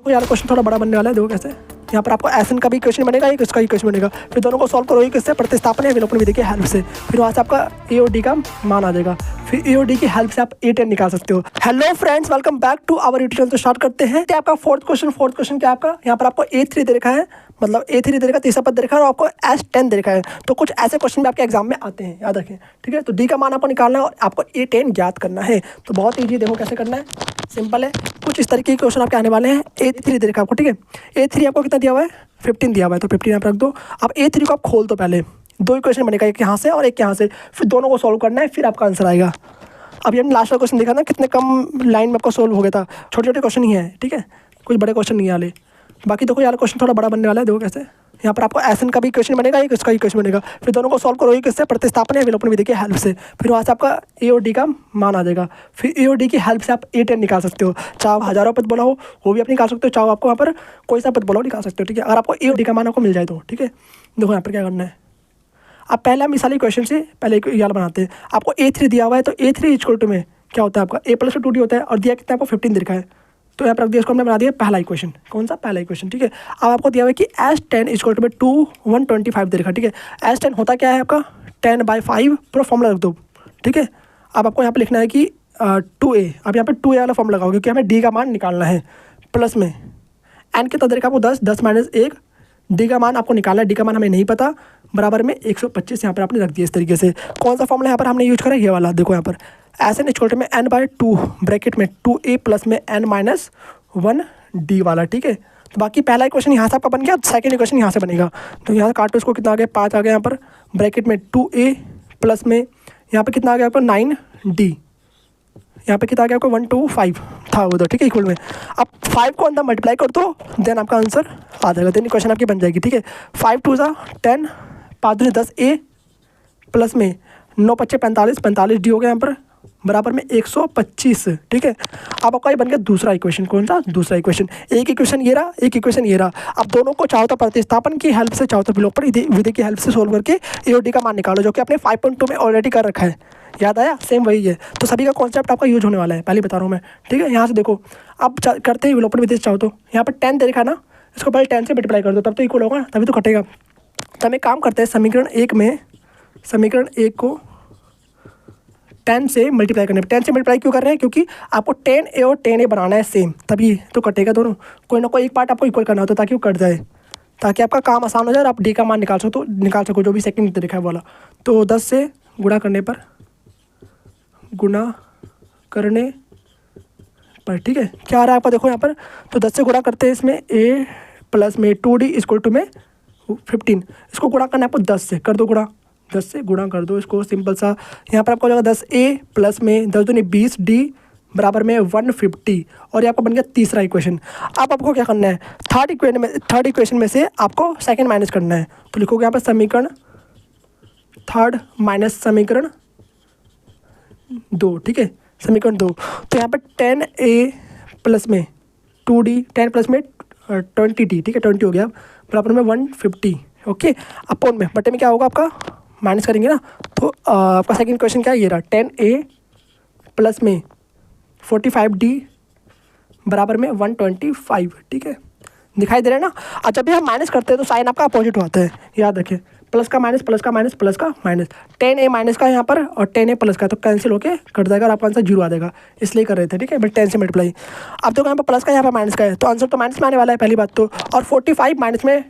देखो यार क्वेश्चन थोड़ा बड़ा बनने वाला है। देखो कैसे यहाँ पर आपको एसन का भी क्वेश्चन बनेगा, एक इसका ही क्वेश्चन बनेगा। फिर दोनों को सॉल्व करो किससे, प्रतिस्थापन या विलोपन विधि की हेल्प से। फिर वहाँ से आपका ए और डी का मान आ जाएगा। फिर ए और डी की हेल्प से आप A10 निकाल सकते हो। Hello friends, welcome back to our YouTube channel. तो स्टार्ट करते हैं। आपका फोर्थ क्वेश्चन क्या आपका यहाँ पर आपको A3 दे रखा है, मतलब A3 दे रखा है, तीसरा पद दे रखा है और आपको S10 दे रखा है। तो कुछ ऐसे क्वेश्चन भी आपके एग्जाम में आते हैं, याद रखें, ठीक है। तो डी का मान आपको निकालना है और आपको A10 ज्ञात करना है। तो बहुत ईजी, देखो कैसे करना है, सिंपल है। कुछ इस तरीके के क्वेश्चन आपके आने वाले हैं। A3 दे रखा है आपको, ठीक है। A3 आपको कितना दिया हुआ है, 15 दिया हुआ है, तो 15 यहाँ पर रख दो। अब A3 को आप खोल दो, पहले दो इक्वेशन बनेगा, एक यहाँ से और एक यहाँ से। फिर दोनों को सॉल्व करना है, फिर आपका आंसर आएगा। अभी हमने लास्ट वाला क्वेश्चन देखा ना, कितने कम लाइन में आपको सोल्व हो गया था। छोटे छोटे क्वेश्चन ही है, ठीक है, कुछ बड़े क्वेश्चन नहीं आले। बाकी देखो यार क्वेश्चन थोड़ा बड़ा बनने वाला है। देखो कैसे यहाँ पर आपको एसन का भी क्वेश्चन बनेगा, एक इसका ही क्वेश्चन बनेगा। फिर दोनों को सॉल्व करो किससे, प्रतिस्थापन या विलोपन विधि की हेल्प से। फिर वहाँ से आपका ए और डी का मान आ जाएगा। फिर ए और डी की हेल्प से आप A10 निकाल सकते हो। चाहे आप हज़ारों पद बोला हो वो भी आप निकाल सकते हो, चाहे आपको वहाँ पर कोई सा पद बोला हो निकाल सकते हो, ठीक है। अगर आपको ए और डी का मान आपको मिल जाए तो, ठीक है। देखो यहाँ पर क्या करना है, आप पहला मिसाली क्वेश्चन से पहले एक याद बनाते हैं। आपको A3 दिया हुआ है, तो A3 इक्वल टू में क्या होता है आपका A + 2D होता है, और दिया कितना आपको 15 दिखा है। तो यहाँ पर रख दिया, इसको हमने बना दिया पहला इक्वेशन। कौन सा, पहला इक्वेशन, ठीक है। अब आपको दिया हुआ है कि S10 इक्वल टू में 125 दे रखा, ठीक है। S10 होता क्या है आपका 10/5, पूरा फॉर्मूला रख दो, ठीक है। अब आपको यहाँ पर लिखना है कि 2a, अब यहाँ पर 2a वाला फॉर्मूला लगाओ, क्योंकि हमें डी का मान निकालना है। प्लस में एन कितना दे रखा आपको 10 - 1, डी का मान आपको निकालना है, डी का मान हमें नहीं पता, बराबर में 125 यहाँ पर आपने रख दिया इस तरीके से। कौन सा फॉर्मूला यहाँ पर हमने यूज करा, ये वाला। देखो यहाँ पर एन इक्वल टू में n/2 ब्रैकेट में 2a प्लस में n-1 d वाला, ठीक है। तो बाकी पहला इक्वेशन यहाँ से आपका बन गया, सेकंड इक्वेशन यहाँ से बनेगा। तो यहाँ से काटो इसको, कितना आ गया 5 आ गया यहाँ पर, ब्रैकेट में 2a प्लस में यहाँ पर कितना आ गया आपको 9d, यहाँ पे कितना आ गया आपको 125 था उधर, ठीक है, इक्वल में। अब 5 को अंदर मल्टीप्लाई कर दो, देन आपका आंसर आ जाएगा, देन इक्वेशन आपकी बन जाएगी, ठीक है। 5 2 = 10, 5 2 = 10a प्लस में 9 5 45, 45d हो गया यहाँ पर, बराबर में 125, ठीक है। अब आपका ये बन गया दूसरा इक्वेशन। कौन सा, दूसरा इक्वेशन। एक इक्वेशन ये रहा, एक इक्वेशन ये रहा। अब दोनों को चाहो तो प्रतिस्थापन की हेल्प से, चाहो तो विलोपन विधि की हेल्प से सोल्व करके ए और डी का मान निकालो, जो कि आपने 5.2 में ऑलरेडी कर रखा है। याद आया, सेम वही है। तो सभी का कॉन्सेप्ट आपका यूज होने वाला है, पहले बता रहा हूँ मैं, ठीक है। यहाँ से देखो, अब करते हैं विलोपन विधि से। चाहो तो यहाँ पर 10 दे रखा ना, इसको पहले 10 से मल्टीप्लाई कर दो, तब तो इक्वल होगा, तभी तो कटेगा। तो हम एक काम करते हैं, समीकरण 1 को 10 से मल्टीप्लाई करने। 10 से मल्टीप्लाई क्यों कर रहे हैं, क्योंकि आपको 10a और 10a बनाना है सेम, तभी तो कटेगा दोनों। कोई ना कोई एक पार्ट आपको इक्वल करना होता है ताकि वो कट जाए, ताकि आपका काम आसान हो जाए और आप डी का मान निकाल सको जो भी सेकंड देखा है वाला। तो 10 से गुणा करने पर, ठीक है, क्या आ रहा है आपका, देखो यहाँ पर। तो 10 से गुणा करते हैं इसमें a प्लस में 2d इक्वल टू में 15। इसको गुणा करना है आपको 10 से, कर दो गुणा, 10 से गुणा कर दो इसको, सिंपल सा। यहाँ पर आपको हो जाएगा 10a प्लस में 10 दूनी 20d बराबर में 150, और ये आपको बन गया तीसरा इक्वेशन। अब आपको क्या करना है, थर्ड इक्वेशन में से आपको सेकंड माइनस करना है। तो लिखोगे यहाँ पर समीकरण थर्ड माइनस समीकरण 2, ठीक है, समीकरण 2। तो यहाँ पर 10a प्लस में 2d, 10 प्लस में 20d, ठीक है, 20 हो गया, बराबर में 150, ओके। अपॉन में बटे में क्या होगा आपका, माइनस करेंगे ना। तो आपका सेकंड क्वेश्चन क्या है, ये रहा 10a प्लस में 45d बराबर में 125, ठीक है, दिखाई दे रहा है ना। और जब भी हम माइनस करते हैं तो साइन आपका अपोजिट होता है, याद रखें, प्लस का माइनस, प्लस का माइनस, प्लस का माइनस। 10a माइनस का यहाँ पर और 10a प्लस का, तो कैंसिल होके कट जाएगा और आपका आंसर 0 आ जाएगा, इसलिए कर रहे थे, ठीक है। बट 10 से मल्टीप्लाई। अब देखो यहाँ पर प्लस का, यहाँ पर माइनस का है, तो आंसर तो माइनस में आने वाला है, पहली बात तो। और 45 माइनस में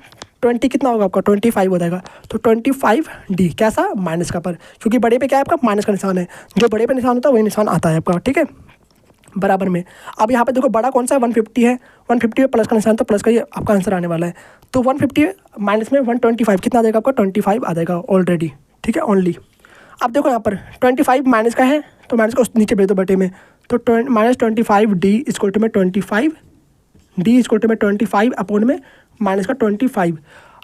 20 कितना होगा आपका, 25 हो जाएगा। तो 25d कैसा, माइनस का पर, क्योंकि बड़े पे क्या है आपका माइनस का निशान है, जो बड़े पे निशान होता है वही निशान आता है आपका, ठीक है, बराबर में। अब यहाँ पे देखो बड़ा कौन सा है, 150 है, 150 में प्लस का निशान, तो प्लस का ये आपका आंसर आने वाला है। तो 150 माइनस में 125 कितना आ जाएगा आपका, 25 आ जाएगा ऑलरेडी, ठीक है, ओनली। अब देखो यहाँ पर 25 माइनस का है, तो माइनस को नीचे भेज दो बटे में, तो -25d इक्वल टू में 25, d इक्वल टू में 25 अपॉन में माइनस का 25।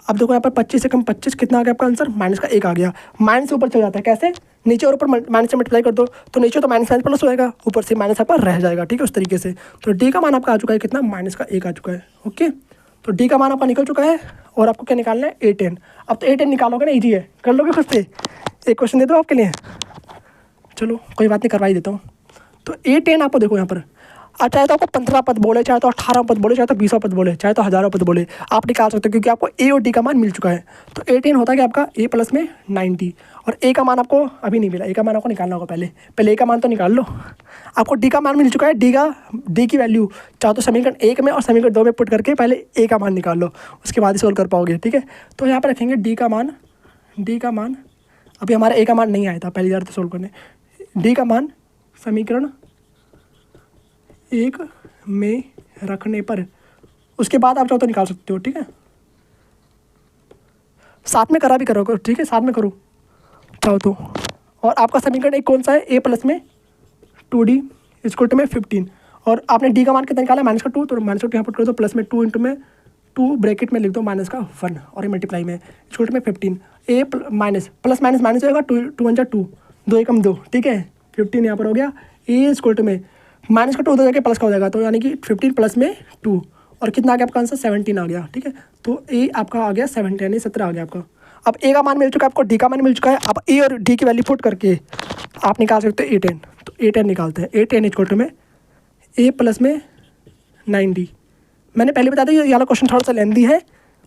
अब देखो यहाँ पर 25 से कम 25 कितना आ गया आपका आंसर, माइनस का 1 आ गया। माइनस से ऊपर चल जाता है, कैसे, नीचे और ऊपर माइनस से मल्टीप्लाई कर दो, तो नीचे तो माइनस प्लस हो जाएगा, ऊपर से माइनस आपका रह जाएगा, ठीक है, उस तरीके से। तो डी का मान आपका आ चुका है कितना, माइनस का 1 आ चुका है, ओके। तो डी का मान आपका निकल चुका है, और आपको क्या निकालना है, A10। अब तो A10 निकालोगे ना, ईजी है, कर लोगे खुद से। एक क्वेश्चन दे दो आपके लिए, चलो कोई बात नहीं, करवा ही देता हूँ। तो A10 आपको देखो यहाँ पर और चाहे तो आपको 15 पद बोले, चाहे तो 18 पद बोले, चाहे तो 20 पद बोले, चाहे तो हज़ारों पद बोले, आप निकाल सकते हो क्योंकि आपको ए और डी का मान मिल चुका है। तो 18 होता है कि आपका ए प्लस में 90 और ए का मान आपको अभी नहीं मिला, ए का मान आपको निकालना होगा। पहले ए का मान तो निकाल लो। आपको डी का मान मिल चुका है, डी की वैल्यू चाहे तो समीकरण 1 में और समीकरण 2 में पुट करके पहले ए का मान निकाल लो, उसके बाद ही सोल्व कर पाओगे। ठीक है, तो यहाँ पर रखेंगे डी का मान अभी हमारा ए का मान नहीं आया था पहली बार तो सोल्व करने। डी का मान समीकरण 1 में रखने पर उसके बाद आप चाहो तो निकाल सकते हो। ठीक है, साथ में करा भी करो, ठीक है, साथ में करो चाहो तो। और आपका समीकरण एक कौन सा है, ए प्लस में 2d इक्वल टू में 15 और आपने डी का मान कितना निकाला माइनस का 2, तो माइनस का 2 यहाँ पुट कर दो, प्लस में 2 इंटू में 2 ब्रैकेट में लिख दो माइनस का 1 और ये मल्टीप्लाई में इक्वल टू में 15 ए माइनस प्लस माइनस माइनस होगा 2 1 2 2 एकम 2। ठीक है, 15 यहाँ पर हो गया, ए इक्वल टू में माइनस का 2 उधर जाके प्लस का हो जाएगा, तो यानी कि 15 प्लस में 2 और कितना आ गया आपका आंसर 17 आ गया। ठीक है, तो ए आपका आ गया 17 यानी 17 आ गया आपका। अब ए का मान मिल चुका है आपको, डी का मान मिल चुका है। अब ए और डी की वैल्यू पुट करके आप निकाल सकते हो A10। तो A10 निकालते हैं, A10 इक्वल टू में ए प्लस में 90। मैंने पहले बता दिया ये वाला क्वेश्चन थोड़ा सा लेंदी है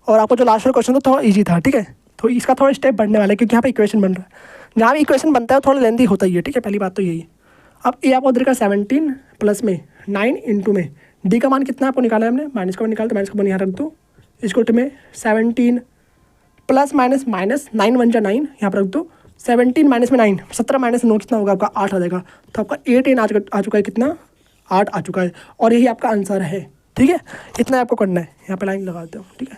और आपको जो लास्ट वाला क्वेश्चन था थोड़ा ईजी था। ठीक है, तो इसका थोड़ा स्टेप बढ़ने वाला है क्योंकि यहाँ पे इक्वेशन बन रहा है, जहाँ भी इक्वेशन बनता है थोड़ा लेंदी होता ही है। ठीक है, पहली बात तो यही। अब ए आपको उधर का 17 प्लस में 9 इंटू में डी का मान कितना आपको निकाला है हमने, माइनस का मान निकालते, माइनस का मान यहाँ रख दो इक्वल टू में 17 प्लस माइनस माइनस 9 1 9 यहाँ पर रख दो, 17 माइनस में 9 17 माइनस 9 कितना होगा आपका 8 आ जाएगा। तो आपका 8 आ चुका है, कितना 8 आ चुका है और यही आपका आंसर है। ठीक है, इतना आपको करना है, यहाँ पे लाइन लगाते हो। ठीक है,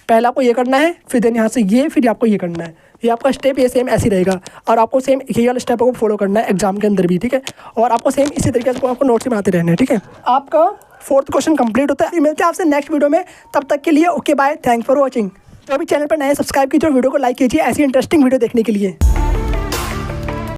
पहले आपको ये करना है, फिर देन यहाँ से ये, फिर आपको ये करना है। ये आपका स्टेप ये सेम ऐसे ही रहेगा और आपको सेम ये वाला स्टेप को फॉलो करना है एग्जाम के अंदर भी। ठीक है, और आपको सेम इसी तरीके से आपको नोट्स बनाते रहना है। ठीक है, आपका 4th क्वेश्चन कंप्लीट होता है। मिलते हैं आपसे नेक्स्ट वीडियो में, तब तक के लिए okay bye, thanks for watching. तो अभी चैनल पर नए सब्सक्राइब कीजिए और वीडियो को लाइक कीजिए ऐसी इंटरेस्टिंग वीडियो देखने के लिए।